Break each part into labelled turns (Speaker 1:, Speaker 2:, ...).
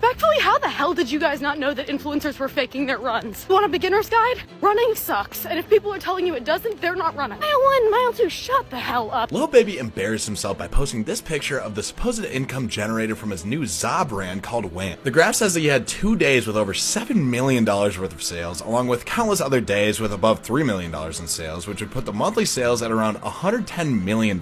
Speaker 1: Respectfully, how the hell did you guys not know that influencers were faking their runs? You want a beginner's guide? Running sucks, and if people are telling you it doesn't, they're not running. Mile 1, mile 2, shut the hell up.
Speaker 2: Lil Baby embarrassed himself by posting this picture of the supposed income generated from his new ZA brand called Wham. The graph says that he had 2 days with over $7 million worth of sales, along with countless other days with above $3 million in sales, which would put the monthly sales at around $110 million.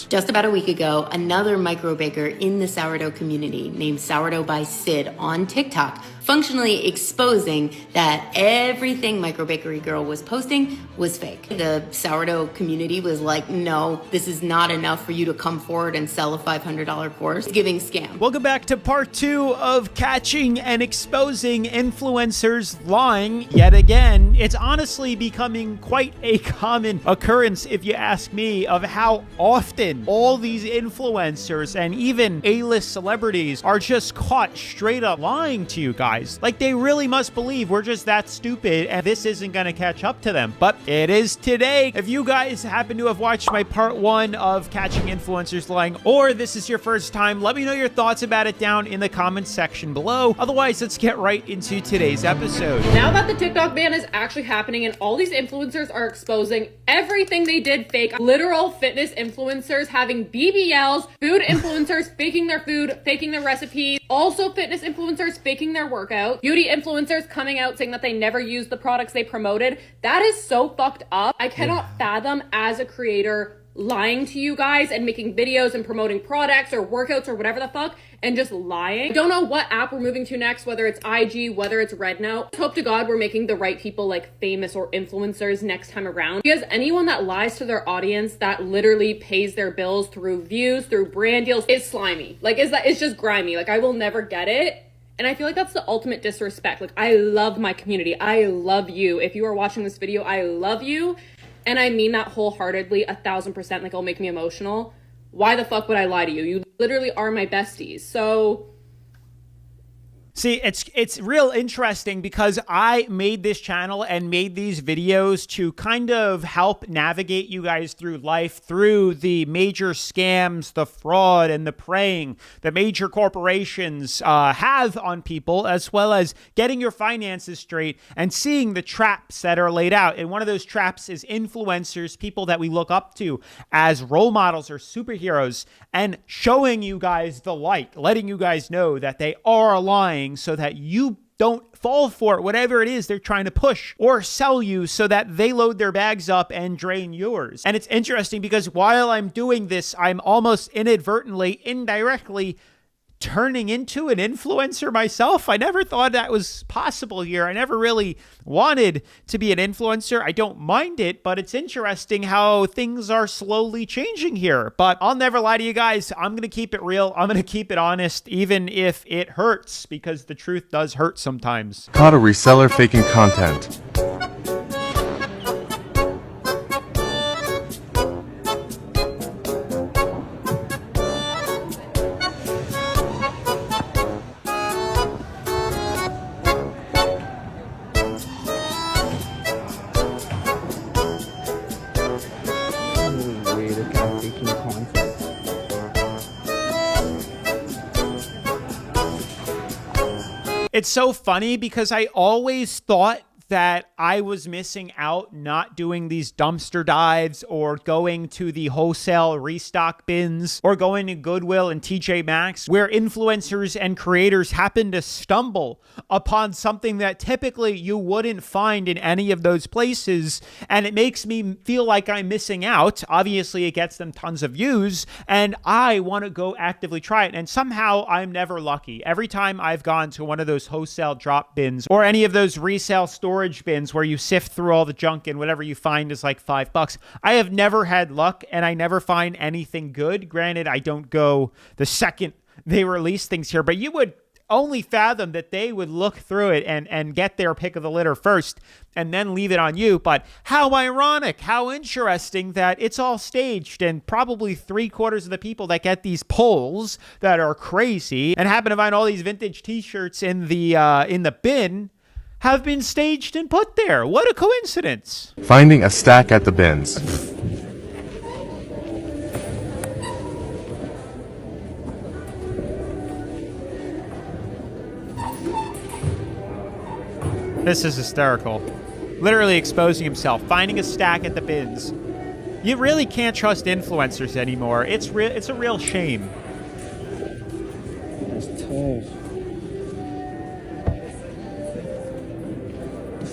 Speaker 3: Just about a week ago, another micro baker in the sourdough community named Sourdough by Sid on TikTok, functionally exposing that everything Micro Bakery Girl was posting was fake. The sourdough community was like, no, this is not enough for you to come forward and sell a $500 course. Giving scam.
Speaker 4: Welcome back to part 2 of catching and exposing influencers lying yet again. It's honestly becoming quite a common occurrence, if you ask me, of how often all these influencers and even A-list celebrities are just caught straight up lying to you guys. Like, they really must believe we're just that stupid and this isn't going to catch up to them. But it is today. If you guys happen to have watched my part 1 of catching influencers lying, or this is your first time, let me know your thoughts about it down in the comments section below. Otherwise, let's get right into today's episode.
Speaker 5: Now that the TikTok ban is actually happening and all these influencers are exposing everything they did fake, literal fitness influencers having BBLs, food influencers faking their food, faking their recipes, also fitness influencers faking their workout, beauty influencers coming out saying that they never used the products they promoted. That is so fucked up. I cannot fathom as a creator lying to you guys and making videos and promoting products or workouts or whatever the fuck and just lying. I don't know what app we're moving to next, whether it's IG, whether it's RedNote. Hope to God we're making the right people like famous or influencers next time around. Because anyone that lies to their audience, that literally pays their bills through views, through brand deals, is slimy. Like, it's just grimy. Like, I will never get it. And I feel like that's the ultimate disrespect. Like, I love my community. I love you. If you are watching this video, I love you. And I mean that wholeheartedly, 1000%. Like, it'll make me emotional. Why the fuck would I lie to you? You literally are my besties. So...
Speaker 4: See, it's real interesting because I made this channel and made these videos to kind of help navigate you guys through life, through the major scams, the fraud, and the preying that major corporations have on people, as well as getting your finances straight and seeing the traps that are laid out. And one of those traps is influencers, people that we look up to as role models or superheroes, and showing you guys the light, letting you guys know that they are lying, so that you don't fall for it, whatever it is they're trying to push or sell you, so that they load their bags up and drain yours. And it's interesting because while I'm doing this, I'm almost inadvertently, indirectly turning into an influencer myself. I never thought that was possible here. I never really wanted to be an influencer. I don't mind it, but it's interesting how things are slowly changing here. But I'll never lie to you guys. I'm going to keep it real. I'm going to keep it honest, even if it hurts, because the truth does hurt sometimes.
Speaker 6: How to reseller faking content.
Speaker 4: It's so funny because I always thought that I was missing out not doing these dumpster dives or going to the wholesale restock bins or going to Goodwill and TJ Maxx, where influencers and creators happen to stumble upon something that typically you wouldn't find in any of those places. And it makes me feel like I'm missing out. Obviously, it gets them tons of views and I want to go actively try it. And somehow I'm never lucky. Every time I've gone to one of those wholesale drop bins or any of those resale storage bins where you sift through all the junk and whatever you find is like $5, I have never had luck and I never find anything good. Granted, I don't go the second they release things here, but you would only fathom that they would look through it and get their pick of the litter first and then leave it on you. But how ironic, how interesting that it's all staged, and probably 3/4 of the people that get these polls that are crazy and happen to find all these vintage t-shirts in the bin have been staged and put there. What a coincidence.
Speaker 6: Finding a stack at the bins.
Speaker 4: This is hysterical. Literally exposing himself, finding a stack at the bins. You really can't trust influencers anymore. It's a real shame.
Speaker 7: That's tough.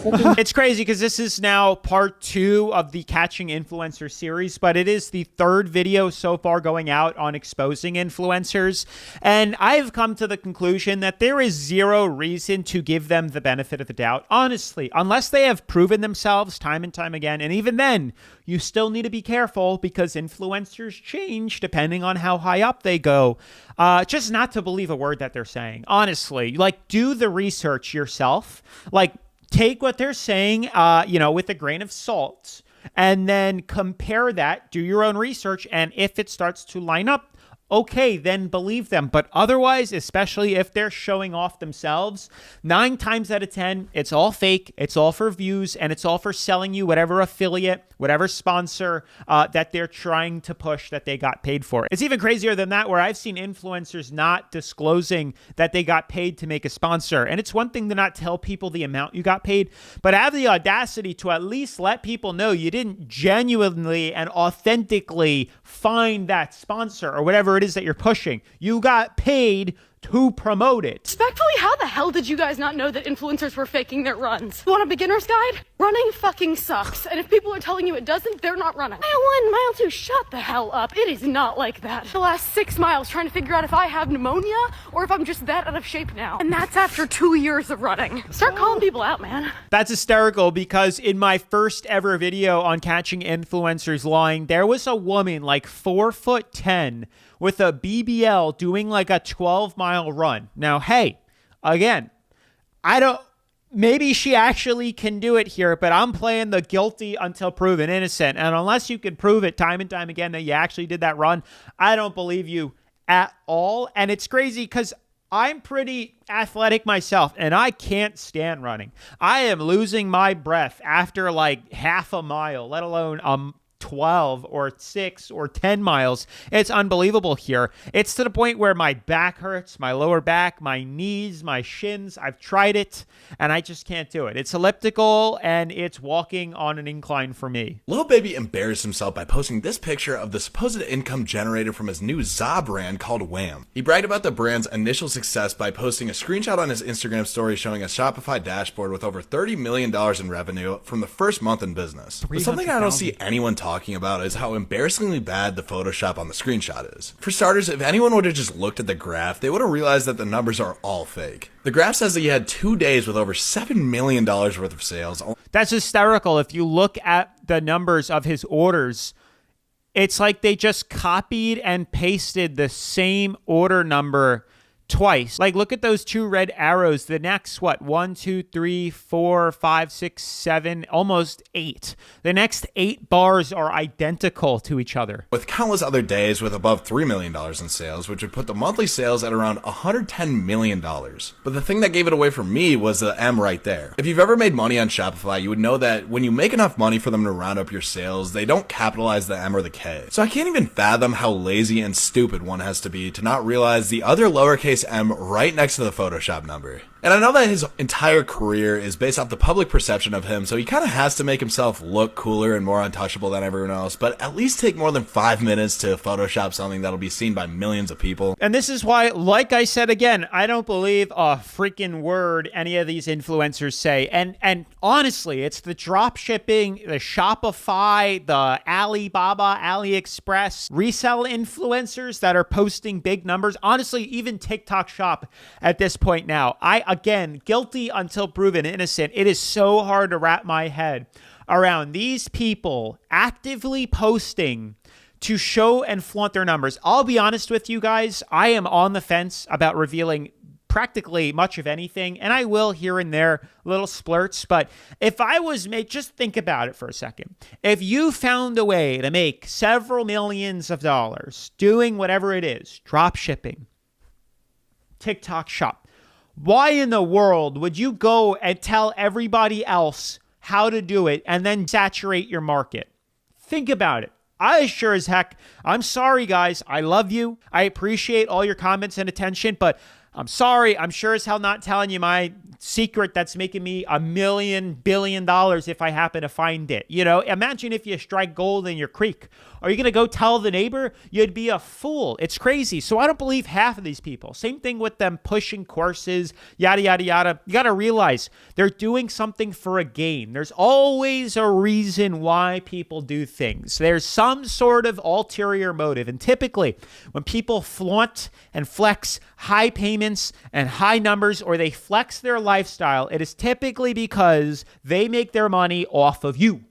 Speaker 4: It's crazy because this is now part 2 of the Catching Influencer series, but it is the 3rd video so far going out on exposing influencers. And I've come to the conclusion that there is zero reason to give them the benefit of the doubt, honestly, unless they have proven themselves time and time again. And even then, you still need to be careful because influencers change depending on how high up they go. Just not to believe a word that they're saying, honestly. Like, do the research yourself. Like, take what they're saying, with a grain of salt, and then compare that, do your own research, and if it starts to line up, okay, then believe them. But otherwise, especially if they're showing off themselves, 9 times out of 10, it's all fake, it's all for views, and it's all for selling you whatever affiliate, whatever sponsor that they're trying to push that they got paid for. It's even crazier than that, where I've seen influencers not disclosing that they got paid to make a sponsor. And it's one thing to not tell people the amount you got paid, but have the audacity to at least let people know you didn't genuinely and authentically find that sponsor or whatever it is that you're pushing. You got paid to promote it.
Speaker 1: Respectfully, how the hell did you guys not know that influencers were faking their runs? You want a beginner's guide? Running fucking sucks. And if people are telling you it doesn't, they're not running. Mile 1, mile 2, shut the hell up. It is not like that. The last 6 miles trying to figure out if I have pneumonia or if I'm just that out of shape now. And that's after 2 years of running. Start calling people out, man.
Speaker 4: That's hysterical because in my first ever video on Catching Influencers Lying, there was a woman like 4'10" with a BBL doing like a 12-mile run. Now, hey, again, maybe she actually can do it here, but I'm playing the guilty until proven innocent. And unless you can prove it time and time again that you actually did that run, I don't believe you at all. And it's crazy because I'm pretty athletic myself, and I can't stand running. I am losing my breath after like half a mile, let alone 12 or 6 or 10 miles. It's unbelievable here. It's to the point where my back hurts, my lower back, my knees, my shins. I've tried it and I just can't do it. It's elliptical and it's walking on an incline for me.
Speaker 2: Lil Baby embarrassed himself by posting this picture of the supposed income generated from his new za brand called Wham. He bragged about the brand's initial success by posting a screenshot on his Instagram story showing a Shopify dashboard with over $30 million in revenue from the first month in business. But something I don't see anyone talking about is how embarrassingly bad the Photoshop on the screenshot is. For starters, if anyone would have just looked at the graph, they would have realized that the numbers are all fake. The graph says that he had 2 days with over $7 million worth of sales.
Speaker 4: That's hysterical. If you look at the numbers of his orders, it's like they just copied and pasted the same order number twice. Like, look at those 2 red arrows. The next, 1, 2, 3, 4, 5, 6, 7, almost 8. The next 8 bars are identical to each other.
Speaker 2: With countless other days with above $3 million in sales, which would put the monthly sales at around $110 million. But the thing that gave it away for me was the M right there. If you've ever made money on Shopify, you would know that when you make enough money for them to round up your sales, they don't capitalize the M or the K. So I can't even fathom how lazy and stupid one has to be to not realize the other lowercase m right next to the Photoshop number. And I know that his entire career is based off the public perception of him, so he kind of has to make himself look cooler and more untouchable than everyone else, but at least take more than 5 minutes to Photoshop something that'll be seen by millions of people.
Speaker 4: And this is why, like I said again, I don't believe a freaking word any of these influencers say. And honestly, it's the drop shipping, the Shopify, the Alibaba, AliExpress, resell influencers that are posting big numbers. Honestly, even TikTok Shop at this point now. Again, guilty until proven innocent. It is so hard to wrap my head around these people actively posting to show and flaunt their numbers. I'll be honest with you guys. I am on the fence about revealing practically much of anything, and I will here and there little splurts. But if I was just think about it for a second. If you found a way to make several millions of dollars doing whatever it is, drop shipping, TikTok Shop, why in the world would you go and tell everybody else how to do it and then saturate your market? Think about it. I sure as heck, I'm sorry, guys. I love you. I appreciate all your comments and attention, but I'm sorry. I'm sure as hell not telling you my secret that's making me $1 billion if I happen to find it. You know, imagine if you strike gold in your creek. Are you going to go tell the neighbor? You'd be a fool. It's crazy. So I don't believe half of these people. Same thing with them pushing courses, yada, yada, yada. You got to realize they're doing something for a gain. There's always a reason why people do things. There's some sort of ulterior motive. And typically, when people flaunt and flex high payments and high numbers, or they flex their lifestyle, it is typically because they make their money off of you.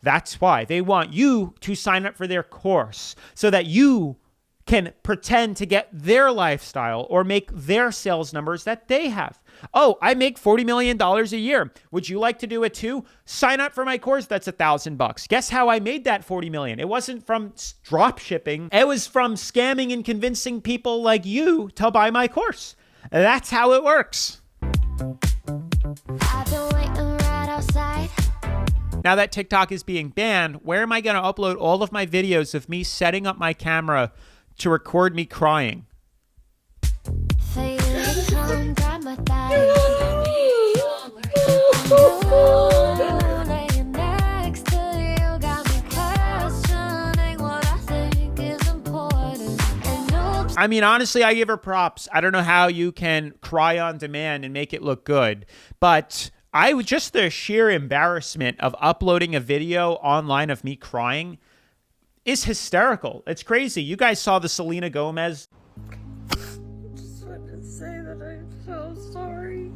Speaker 4: That's why they want you to sign up for their course so that you can pretend to get their lifestyle or make their sales numbers that they have. Oh, I make $40 million a year. Would you like to do it too? Sign up for my course. That's $1,000. Guess how I made that $40 million? It wasn't from drop shipping. It was from scamming and convincing people like you to buy my course. That's how it works.
Speaker 7: I've been waiting right outside.
Speaker 4: Now that TikTok is being banned, where am I going to upload all of my videos of me setting up my camera to record me crying?
Speaker 7: For you to come grab my thigh. Laying next to you got me questioning what I think is important. And oops,
Speaker 4: I mean, honestly, I give her props. I don't know how you can cry on demand and make it look good, but I would just the sheer embarrassment of uploading a video online of me crying is hysterical. It's crazy. You guys saw the Selena Gomez.
Speaker 1: Just wanted to say that I'm so sorry.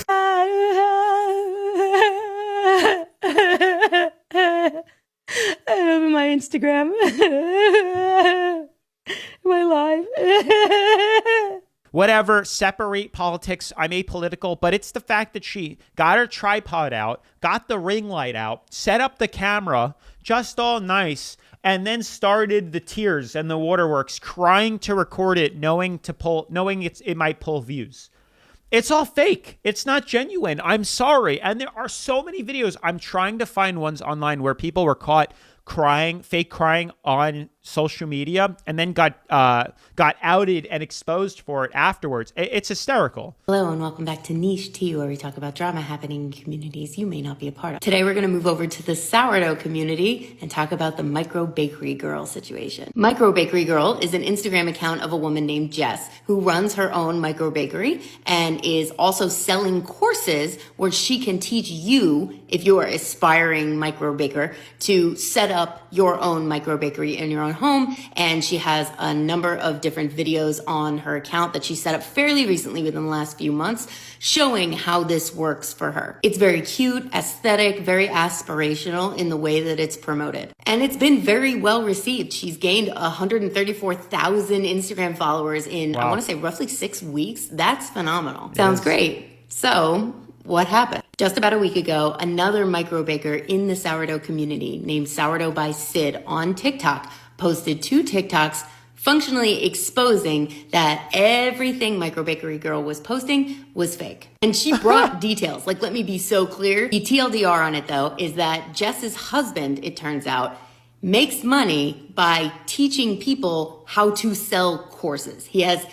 Speaker 1: I open my Instagram. My live.
Speaker 4: Whatever, separate politics. I'm apolitical, but it's the fact that she got her tripod out, got the ring light out, set up the camera, just all nice, and then started the tears and the waterworks, crying to record it, knowing it might pull views. It's all fake. It's not genuine. I'm sorry. And there are so many videos. I'm trying to find ones online where people were caught crying, fake crying on social media, and then got outed and exposed for it afterwards. It's hysterical.
Speaker 3: Hello and welcome back to Niche Tea, where we talk about drama happening in communities you may not be a part of. Today we're going to move over to the sourdough community and talk about the Micro Bakery Girl situation. Micro Bakery Girl is an Instagram account of a woman named Jess who runs her own micro bakery and is also selling courses where she can teach you, if you're an aspiring micro baker, to set up your own micro bakery in your own home. And she has a number of different videos on her account that she set up fairly recently within the last few months, showing how this works for her. It's very cute, aesthetic, very aspirational in the way that it's promoted. And it's been very well received. She's gained 134,000 Instagram followers in,
Speaker 4: Wow.
Speaker 3: I want to say roughly 6 weeks. That's phenomenal. Sounds great. So what happened? Just about a week ago, another micro baker in the sourdough community named Sourdough by Sid on TikTok posted 2 TikToks functionally exposing that everything Micro Bakery Girl was posting was fake. And she brought details. Like, let me be so clear. The TLDR on it, though, is that Jess's husband, it turns out, makes money by teaching people how to sell courses. He has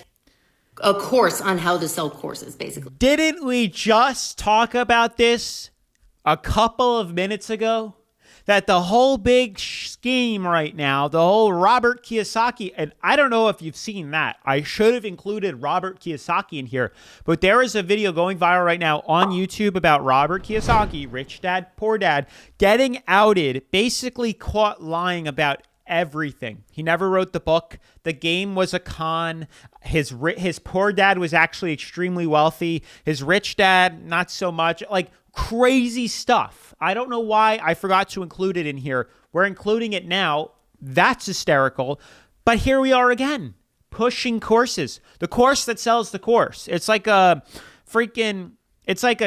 Speaker 3: a course on how to sell courses, basically.
Speaker 4: Didn't we just talk about this a couple of minutes ago? That the whole big scheme right now, the whole Robert Kiyosaki, and I don't know if you've seen that. I should have included Robert Kiyosaki in here, but there is a video going viral right now on YouTube about Robert Kiyosaki, Rich Dad, Poor Dad, getting outed, basically caught lying about everything. He never wrote the book. The game was a con. His poor dad was actually extremely wealthy. His rich dad, not so much. Like, crazy stuff. I don't know why I forgot to include it in here. We're including it now. That's hysterical. But here we are again, pushing courses. The course that sells the course. It's like a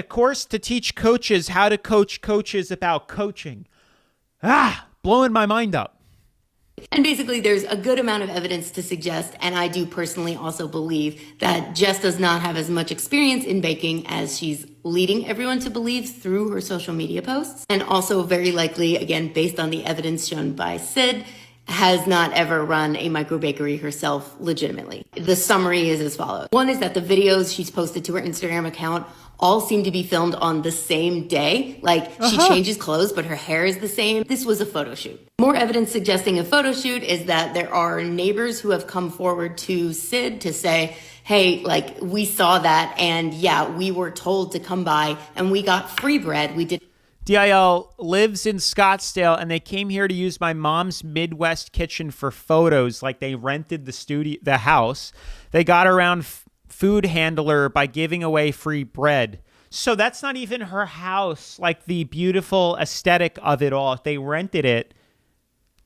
Speaker 4: course to teach coaches how to coach coaches about coaching. Blowing my mind up.
Speaker 3: And basically, there's a good amount of evidence to suggest, and I do personally also believe, that Jess does not have as much experience in baking as she's leading everyone to believe through her social media posts. And also very likely, again, based on the evidence shown by Sid, has not ever run a micro bakery herself legitimately. The summary is as follows. One is that the videos she's posted to her Instagram account all seem to be filmed on the same day. Like, she changes clothes, but her hair is the same. This was a photo shoot. More evidence suggesting a photo shoot is that there are neighbors who have come forward to Sid to say, hey, like, we saw that, and yeah, we were told to come by, and we got free bread. We did.
Speaker 4: DIL lives in Scottsdale, and they came here to use my mom's Midwest kitchen for photos. Like, they rented the house. They got around food handler by giving away free bread. So that's not even her house. Like, the beautiful aesthetic of it all. If they rented it,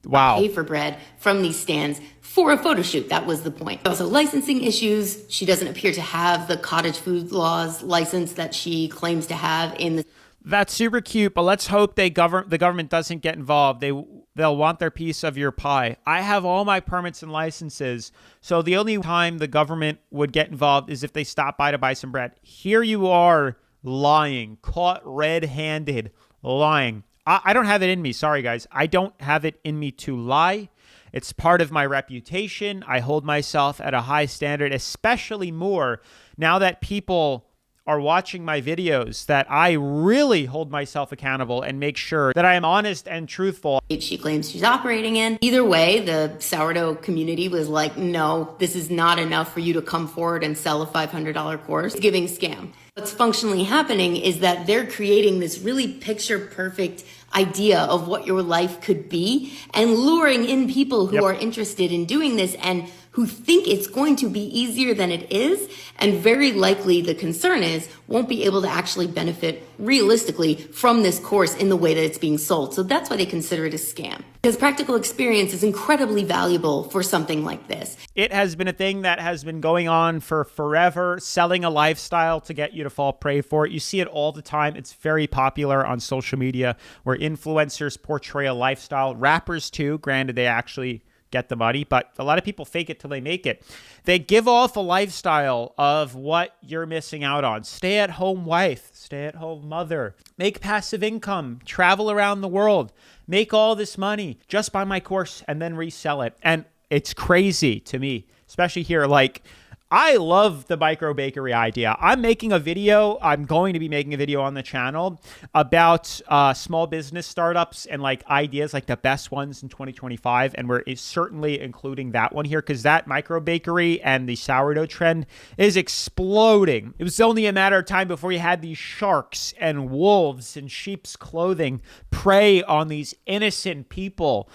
Speaker 4: wow.
Speaker 3: Pay for bread from these stands for a photo shoot. That was the point. Also, licensing issues. She doesn't appear to have the cottage food laws license that she claims to have in the.
Speaker 4: That's super cute, but let's hope the government doesn't get involved. They'll want their piece of your pie. I have all my permits and licenses, so the only time the government would get involved is if they stop by to buy some bread. Here you are lying, caught red-handed lying. I don't have it in me. Sorry, guys. I don't have it in me to lie. It's part of my reputation. I hold myself at a high standard, especially more now that people are watching my videos, that I really hold myself accountable and make sure that I am honest and truthful.
Speaker 3: She claims she's operating in. Either way, the sourdough community was like, no, this is not enough for you to come forward and sell a $500 course. Giving scam. What's functionally happening is that they're creating this really picture perfect idea of what your life could be and luring in people who are interested in doing this and who think it's going to be easier than it is, and very likely the concern is won't be able to actually benefit realistically from this course in the way that it's being sold. So that's why they consider it a scam, because practical experience is incredibly valuable for something like this.
Speaker 4: It has been a thing that has been going on for forever, selling a lifestyle to get you to fall prey for it. You see it all the time. It's very popular on social media where influencers portray a lifestyle. Rappers too, granted they actually get the money, but a lot of people fake it till they make it. They give off a lifestyle of what you're missing out on. Stay-at-home wife, stay-at-home mother, make passive income, travel around the world, make all this money, just buy my course and then resell it. And it's crazy to me, especially here. Like, I love the micro bakery idea. I'm going to be making a video on the channel about small business startups and like ideas, like the best ones in 2025. And we're certainly including that one here because that micro bakery and the sourdough trend is exploding. It was only a matter of time before you had these sharks and wolves in sheep's clothing prey on these innocent people,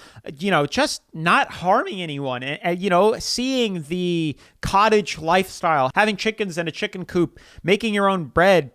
Speaker 4: just not harming anyone. And seeing the cottage lifestyle, having chickens in a chicken coop, making your own bread,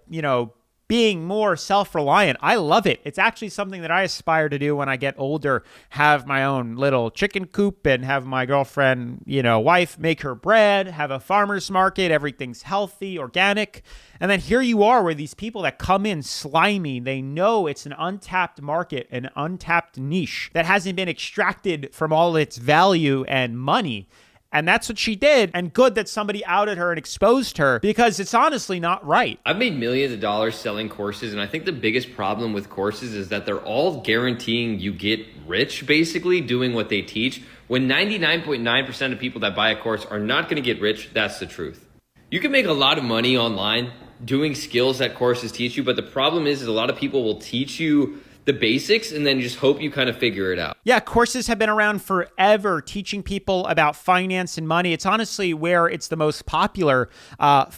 Speaker 4: being more self-reliant. I love it. It's actually something that I aspire to do when I get older, have my own little chicken coop and have my girlfriend, wife make her bread, have a farmer's market, everything's healthy, organic. And then here you are where these people that come in slimy, they know it's an untapped market, an untapped niche that hasn't been extracted from all its value and money. And that's what she did. And good that somebody outed her and exposed her because it's honestly not right.
Speaker 8: I've made millions of dollars selling courses. And I think the biggest problem with courses is that they're all guaranteeing you get rich, basically doing what they teach. When 99.9% of people that buy a course are not going to get rich, that's the truth. You can make a lot of money online doing skills that courses teach you. But the problem is a lot of people will teach you the basics and then just hope you kind of figure it out.
Speaker 4: Yeah, courses have been around forever, teaching people about finance and money. It's honestly where it's the most popular,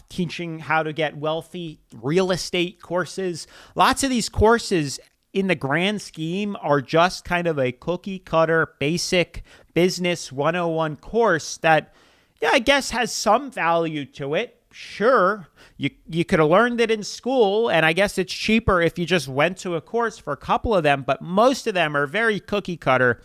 Speaker 4: teaching how to get wealthy, real estate courses. Lots of these courses in the grand scheme are just kind of a cookie cutter, basic business 101 course that, I guess has some value to it. Sure, you could have learned it in school, and I guess it's cheaper if you just went to a course for a couple of them, but most of them are very cookie cutter.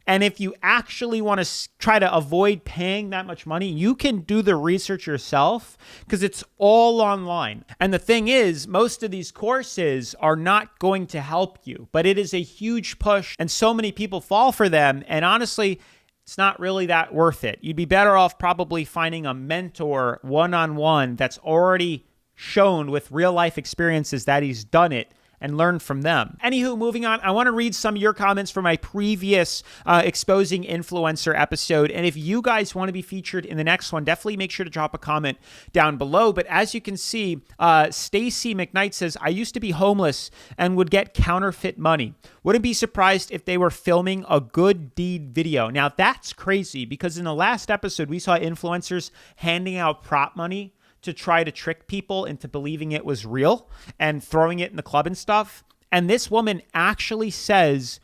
Speaker 4: And if you actually want to try to avoid paying that much money, you can do the research yourself because it's all online. And the thing is, most of these courses are not going to help you, but it is a huge push, and so many people fall for them. And honestly, it's not really that worth it. You'd be better off probably finding a mentor one-on-one that's already shown with real life experiences that he's done it and learn from them. Anywho, moving on, I want to read some of your comments from my previous exposing influencer episode. And if you guys want to be featured in the next one, definitely make sure to drop a comment down below. But as you can see, Stacy McKnight says, I used to be homeless and would get counterfeit money. Wouldn't be surprised if they were filming a good deed video. Now that's crazy, because in the last episode, we saw influencers handing out prop money to try to trick people into believing it was real and throwing it in the club and stuff. And this woman actually says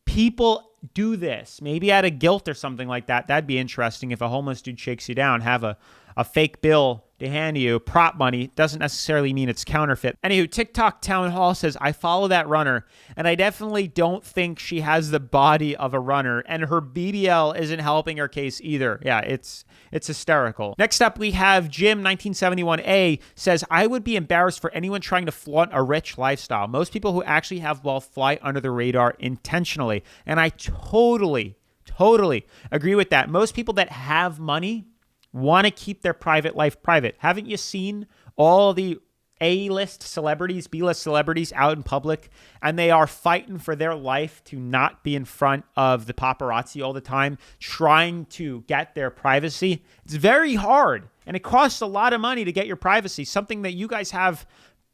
Speaker 4: people do this, maybe out of guilt or something like that. That'd be interesting if a homeless dude shakes you down, have a fake bill to hand you. Prop money doesn't necessarily mean it's counterfeit. Anywho, TikTok Town Hall says, I follow that runner, and I definitely don't think she has the body of a runner, and her BBL isn't helping her case either. Yeah, it's hysterical. Next up, we have Jim 1971A says, I would be embarrassed for anyone trying to flaunt a rich lifestyle. Most people who actually have wealth fly under the radar intentionally. And I totally agree with that. Most people that have money want to keep their private life private. Haven't you seen all the A-list celebrities, B-list celebrities out in public, and they are fighting for their life to not be in front of the paparazzi all the time, trying to get their privacy? It's very hard, and it costs a lot of money to get your privacy, something that you guys have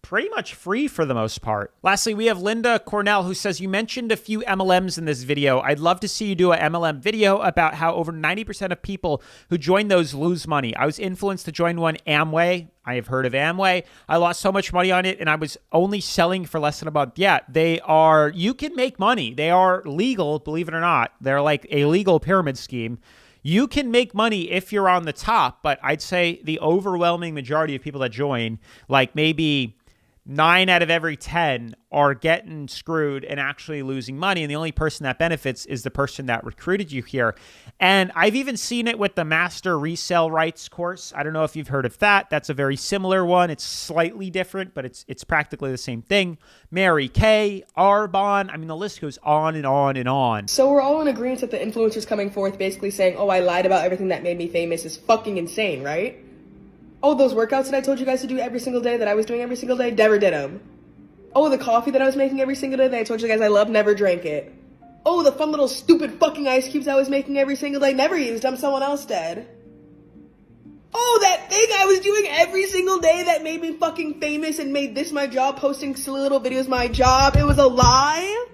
Speaker 4: pretty much free for the most part. Lastly, we have Linda Cornell, who says, you mentioned a few MLMs in this video. I'd love to see you do a MLM video about how over 90% of people who join those lose money. I was influenced to join one, Amway. I have heard of Amway. I lost so much money on it, and I was only selling for less than a month. Yeah, you can make money. They are legal, believe it or not. They're like a legal pyramid scheme. You can make money if you're on the top, but I'd say the overwhelming majority of people that join, like maybe 9 out of every 10 are getting screwed and actually losing money. And the only person that benefits is the person that recruited you here. And I've even seen it with the Master Resell Rights course. I don't know if you've heard of that. That's a very similar one. It's slightly different, but it's practically the same thing. Mary Kay, Arbonne. I mean, the list goes on and on and on.
Speaker 9: So we're all in agreement that the influencers coming forth basically saying, oh, I lied about everything that made me famous is fucking insane, right? Oh, those workouts that I told you guys to do every single day that I was doing every single day, never did them. Oh, the coffee that I was making every single day that I told you guys I love, never drank it. Oh, the fun little stupid fucking ice cubes I was making every single day, never used them, someone else did. Oh, that thing I was doing every single day that made me fucking famous and made this my job, posting silly little videos my job, it was a lie?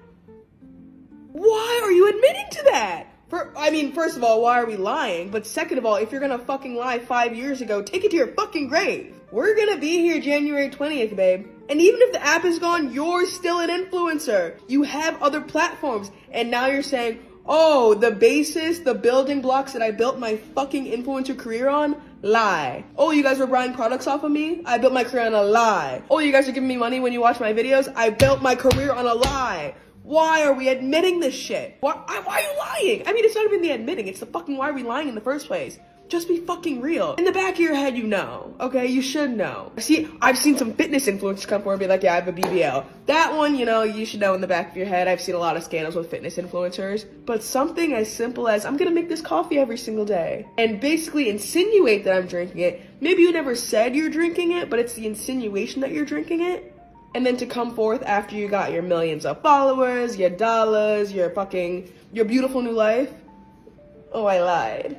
Speaker 9: Why are you admitting to that? First of all, why are we lying? But second of all, if you're gonna fucking lie 5 years ago, take it to your fucking grave. We're gonna be here January 20th, babe. And even if the app is gone, you're still an influencer. You have other platforms. And now you're saying, oh, the basis, the building blocks that I built my fucking influencer career on, lie. Oh, you guys were buying products off of me? I built my career on a lie. Oh, you guys are giving me money when you watch my videos? I built my career on a lie. Why are we admitting this shit? Why are you lying? I mean, it's not even the admitting, it's the fucking why are we lying in the first place? Just be fucking real. In the back of your head, you know, okay? You should know. See, I've seen some fitness influencers come forward and be like, yeah, I have a BBL. That one, you know, you should know in the back of your head. I've seen a lot of scandals with fitness influencers. But something as simple as, I'm gonna make this coffee every single day, and basically insinuate that I'm drinking it. Maybe you never said you're drinking it, but it's the insinuation that you're drinking it. And then to come forth after you got your millions of followers, your dollars, your beautiful new life. Oh, I lied.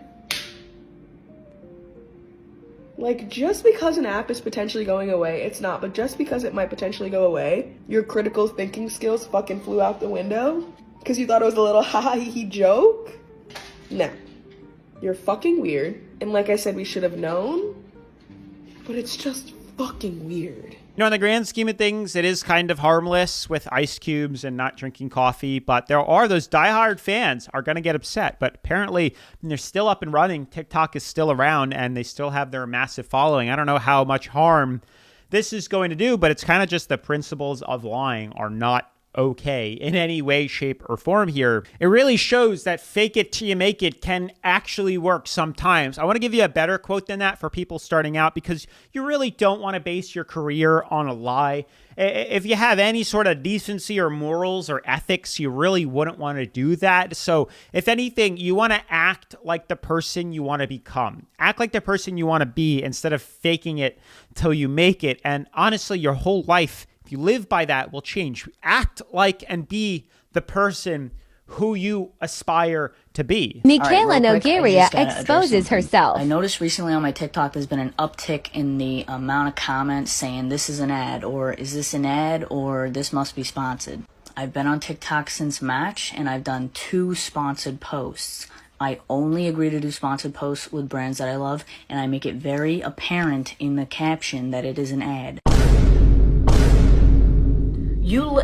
Speaker 9: Like, just because an app is potentially going away, it's not, but just because it might potentially go away, your critical thinking skills fucking flew out the window? Because you thought it was a little ha-ha-hee-hee joke? No. You're fucking weird. And like I said, we should have known, but it's just fucking weird.
Speaker 4: You know, in the grand scheme of things, it is kind of harmless with ice cubes and not drinking coffee, but there are those diehard fans are going to get upset. But apparently, they're still up and running. TikTok is still around, and they still have their massive following. I don't know how much harm this is going to do, but it's kind of just the principles of lying are not okay in any way, shape, or form here. It really shows that fake it till you make it can actually work sometimes. I want to give you a better quote than that for people starting out, because you really don't want to base your career on a lie. If you have any sort of decency or morals or ethics, you really wouldn't want to do that. So if anything, you want to act like the person you want to become. Act like the person you want to be instead of faking it till you make it. And honestly, your whole life, If you live by that, will change. Act like and be the person who you aspire to be.
Speaker 10: Mikayla Nogueria
Speaker 11: exposes
Speaker 10: exposes herself.
Speaker 11: I noticed recently on my TikTok there's been an uptick in the amount of comments saying this is an ad, or is this an ad, or this must be sponsored. I've been on TikTok since March, and I've done 2 sponsored posts. I only agree to do sponsored posts with brands that I love, and I make it very apparent in the caption that it is an ad.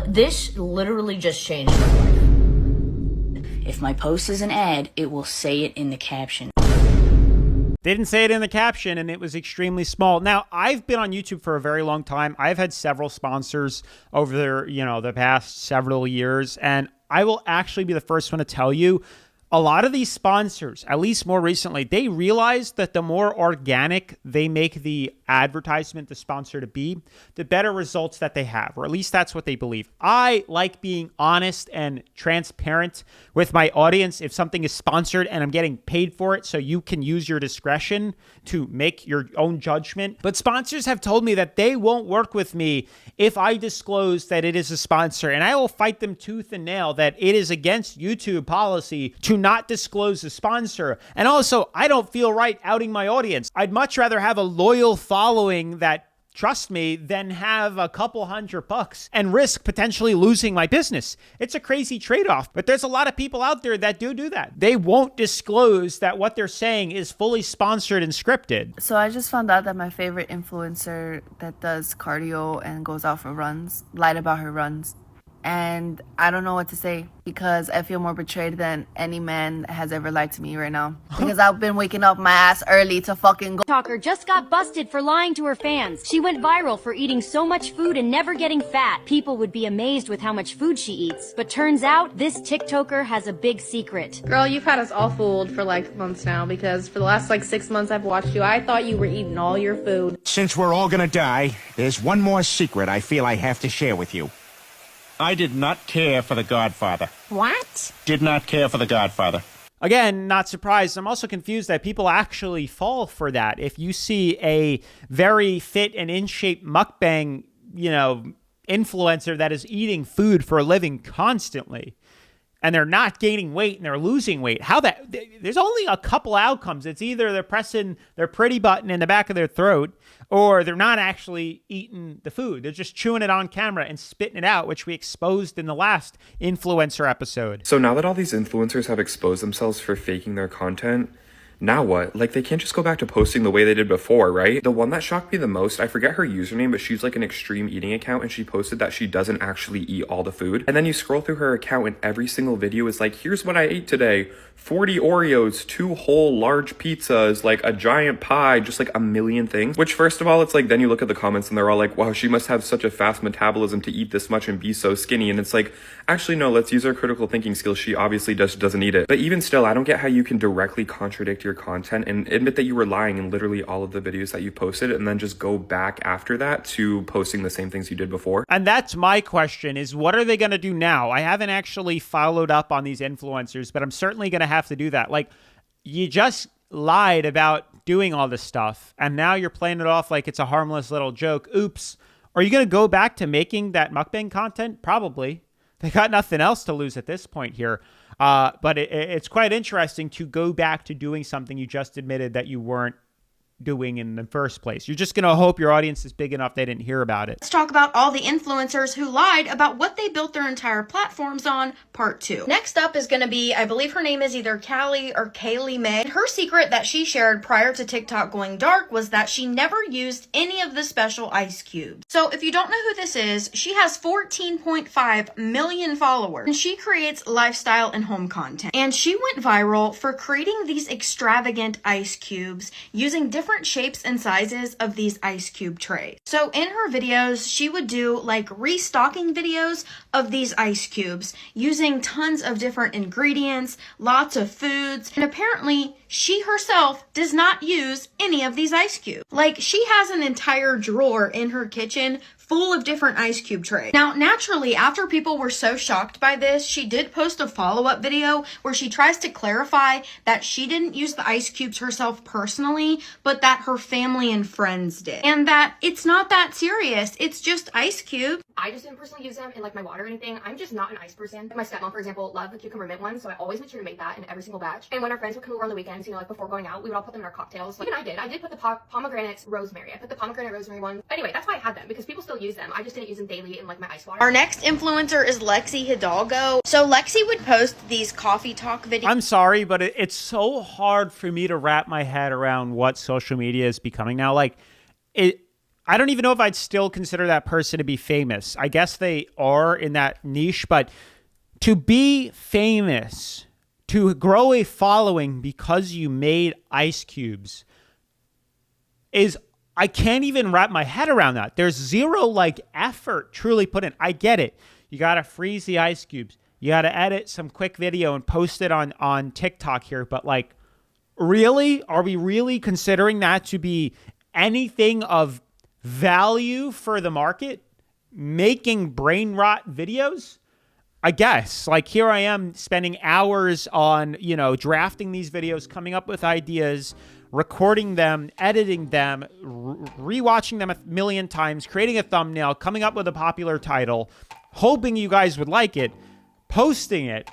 Speaker 11: This literally just changed my life. If my post is an ad, it will say it in the caption.
Speaker 4: They didn't say it in the caption, and it was extremely small. Now, I've been on YouTube for a very long time. I've had several sponsors over the past several years, and I will actually be the first one to tell you, a lot of these sponsors, at least more recently, they realize that the more organic they make the advertisement, the sponsor to be, the better results that they have, or at least that's what they believe. I like being honest and transparent with my audience. If something is sponsored and I'm getting paid for it, so you can use your discretion to make your own judgment. But sponsors have told me that they won't work with me if I disclose that it is a sponsor, and I will fight them tooth and nail that it is against YouTube policy to not disclose a sponsor. And also, I don't feel right outing my audience. I'd much rather have a loyal following that trust me than have a couple $100 and risk potentially losing my business. It's a crazy trade-off, but there's a lot of people out there that do that. They won't disclose that what they're saying is fully sponsored and scripted.
Speaker 12: So I just found out that my favorite influencer that does cardio and goes out for runs lied about her runs. And I don't know what to say because I feel more betrayed than any man has ever lied to me right now. Because I've been waking up my ass early to fucking go.
Speaker 10: TikToker just got busted for lying to her fans. She went viral for eating so much food and never getting fat. People would be amazed with how much food she eats. But turns out this TikToker has a big secret.
Speaker 5: Girl, you've had us all fooled for like months now because for the last 6 months I've watched you. I thought you were eating all your food.
Speaker 13: Since we're all gonna die, there's one more secret I feel I have to share with you. I did not care for The Godfather.
Speaker 10: What?
Speaker 13: Did not care for The Godfather.
Speaker 4: Again, not surprised. I'm also confused that people actually fall for that. If you see a very fit and in shape mukbang, influencer that is eating food for a living constantly, and they're not gaining weight and they're losing weight, there's only a couple outcomes. It's either they're pressing their pretty button in the back of their throat, or they're not actually eating the food. They're just chewing it on camera and spitting it out, which we exposed in the last influencer episode.
Speaker 14: So now that all these influencers have exposed themselves for faking their content, now what? They can't just go back to posting the way they did before, right? The one that shocked me the most, I forget her username, but she's an extreme eating account, and she posted that she doesn't actually eat all the food. And then you scroll through her account and every single video is here's what I ate today. 40 Oreos, 2 whole large pizzas, a giant pie, just a million things. Which first of all, it's then you look at the comments and they're all wow, she must have such a fast metabolism to eat this much and be so skinny. And it's actually no, let's use our critical thinking skills. She obviously just doesn't eat it. But even still, I don't get how you can directly contradict your content and admit that you were lying in literally all of the videos that you posted and then just go back after that to posting the same things you did before.
Speaker 4: And that's my question is, what are they going to do now? I haven't actually followed up on these influencers, but I'm certainly going to have to do that. You just lied about doing all this stuff and now you're playing it off like it's a harmless little joke. Oops. Are you going to go back to making that mukbang content? Probably. They got nothing else to lose at this point here. But it's quite interesting to go back to doing something you just admitted that you weren't doing in the first place. You're just going to hope your audience is big enough they didn't hear about it.
Speaker 15: Let's talk about all the influencers who lied about what they built their entire platforms on, part 2. Next up is going to be, I believe her name is either Callie or Kaylee May. Her secret that she shared prior to TikTok going dark was that she never used any of the special ice cubes. So if you don't know who this is, she has 14.5 million followers and she creates lifestyle and home content. And she went viral for creating these extravagant ice cubes using different shapes and sizes of these ice cube trays. So in her videos, she would do restocking videos of these ice cubes using tons of different ingredients, lots of foods, and apparently she herself does not use any of these ice cubes. She has an entire drawer in her kitchen full of different ice cube trays. Now, naturally, after people were so shocked by this, she did post a follow-up video where she tries to clarify that she didn't use the ice cubes herself personally, but that her family and friends did. And that it's not that serious. It's just ice cubes.
Speaker 16: I just didn't personally use them in like my water or anything. I'm just not an ice person. My stepmom, for example, loved the cucumber mint one, so I always made sure to make that in every single batch. And when our friends would come over on the weekends, you know, like before going out, we would all put them in our cocktails. Like, even I did put the pomegranate rosemary. I put the pomegranate rosemary one. Anyway, that's why I had them, because people still use them. I just didn't use them daily in like my ice water.
Speaker 15: Our next influencer is Lexi Hidalgo. So Lexi would post these coffee talk videos.
Speaker 4: I'm sorry, but it's so hard for me to wrap my head around what social media is becoming now. Like, I don't even know if I'd still consider that person to be famous. I guess they are in that niche, but to be famous, to grow a following because you made ice cubes I can't even wrap my head around that. There's zero like effort truly put in. I get it. You got to freeze the ice cubes. You got to edit some quick video and post it on TikTok here. But like, really? Are we really considering that to be anything of value for the market? Making brain rot videos? I guess. Like, here I am spending hours on, you know, drafting these videos, coming up with ideas, recording them, editing them, rewatching them a million times, creating a thumbnail, coming up with a popular title, hoping you guys would like it, posting it,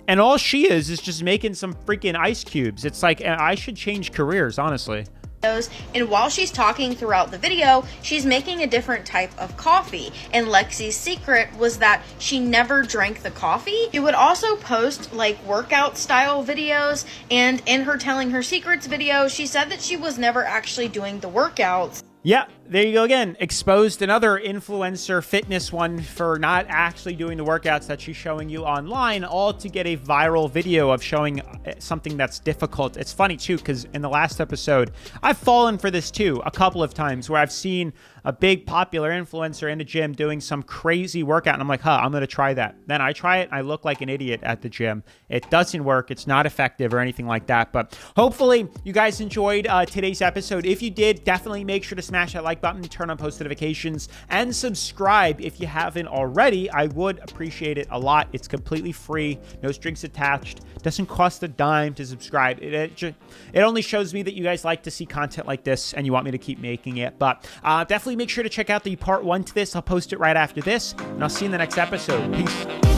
Speaker 4: and all she is just making some freaking ice cubes. It's like, I should change careers, honestly.
Speaker 15: And while she's talking throughout the video, she's making a different type of coffee. And Lexi's secret was that she never drank the coffee. She would also post like workout style videos, and in her telling her secrets video, she said that she was never actually doing the workouts.
Speaker 4: Yeah, there you go again. Exposed another influencer fitness one for not actually doing the workouts that she's showing you online, all to get a viral video of showing something that's difficult. It's funny too, because in the last episode, I've fallen for this too a couple of times where I've seen a big popular influencer in the gym doing some crazy workout, and I'm like, I'm going to try that. Then I try it, and I look like an idiot at the gym. It doesn't work. It's not effective or anything like that. But hopefully you guys enjoyed today's episode. If you did, definitely make sure to smash that like button, turn on post notifications, and subscribe if you haven't already. I would appreciate it a lot. It's completely free, no strings attached. Doesn't cost a dime to subscribe. It only shows me that you guys like to see content like this and you want me to keep making it. But definitely make sure to check out the part 1 to this. I'll post it right after this, and I'll see you in the next episode. Peace.